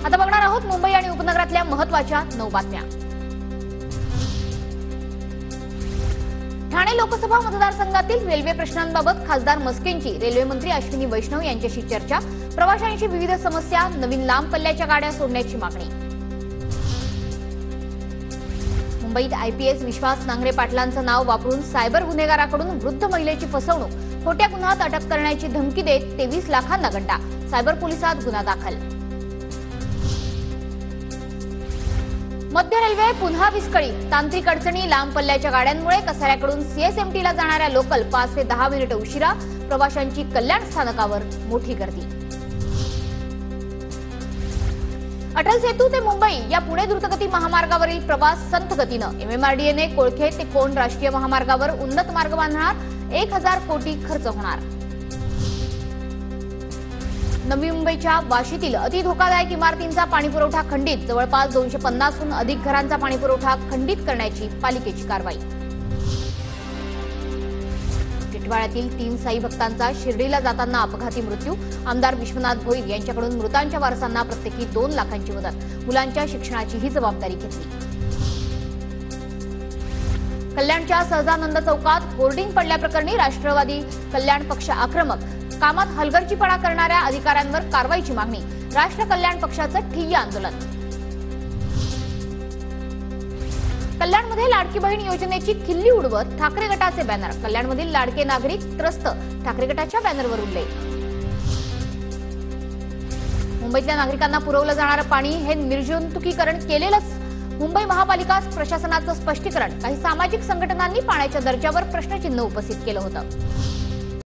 आता बघणार आहोत मुंबई आणि उपनगरातल्या महत्त्वाच्या 9 बातम्या। ठाणे लोकसभा मतदारसंघातील रेल्वे प्रश्नांबाबत खासदार मस्केंची रेल्वे मंत्री अश्विनी वैष्णव यांच्याशी चर्चा। प्रवाशांची विविध समस्या, नवीन लांब पल्ल्याच्या गाड्या सोडण्याची मागणी। मुंबईत आयपीएस विश्वास नांगरे पाटलांचं नाव वापरून सायबर गुन्हेगाराकडून वृद्ध महिलेची फसवणूक, खोट्या गुन्ह्यात अटक करण्याची धमकी देत 23 लाखांना गंडा, सायबर पोलिसात गुन्हा दाखल। मध्य रेल्वे पुन्हा विस्कळीत, तांत्रिक अडचणी, लांब पल्ल्याच्या गाड्यांमुळे कसाऱ्याकडून सीएसएमटीला जाणाऱ्या लोकल 5 ते 10 मिनिटे उशिरा, प्रवाशांची कल्याण स्थानकावर मोठी गर्दी। अटल सेतू ते मुंबई या पुणे द्रुतगती महामार्गावरील प्रवास संथ गतीनं। एमएमआरडीएने कोळखे ते कोंड राष्ट्रीय महामार्गावर उन्नत मार्ग बांधणार, 1000 कोटी खर्च होणार। नवी मुंबईच्या वाशीतील अति धोकादायक इमारतींचा पाणीपुरवठा खंडित, जवळपास 250 हून अधिक घरांचा पाणीपुरवठा खंडित करण्याची पालिकेची कारवाई। टिटवाळ्यातील 3 साई भक्तांचा शिर्डीला जाताना अपघाती मृत्यू, आमदार विश्वनाथ भोईर यांच्याकडून मृतांच्या वारसांना प्रत्येकी 2 लाखांची मदत, मुलांच्या शिक्षणाची ही जबाबदारी घेतली। कल्याणच्या सहजानंद चौकात होर्डिंग पडल्याप्रकरणी राष्ट्रवादी कल्याण पक्ष आक्रमक, कामात हलगर्जीपणा करणाऱ्या अधिकाऱ्यांवर कारवाईची मागणी, राष्ट्र कल्याण पक्षाचं ठिय्या आंदोलन। कल्याणमध्ये लाडकी बहीण योजनेची खिल्ली उडवत ठाकरे गटाचे बॅनर, कल्याणमधील लाडके नागरिक त्रस्त, ठाकरे गटाच्या बॅनरवर उडले। मुंबईतल्या नागरिकांना पुरवलं जाणारं पाणी हे निर्जंतुकीकरण केलेलंच, मुंबई महापालिका प्रशासनाचं स्पष्टीकरण। काही सामाजिक संघटनांनी पाण्याच्या दर्जावर प्रश्नचिन्ह उपस्थित केलं होतं।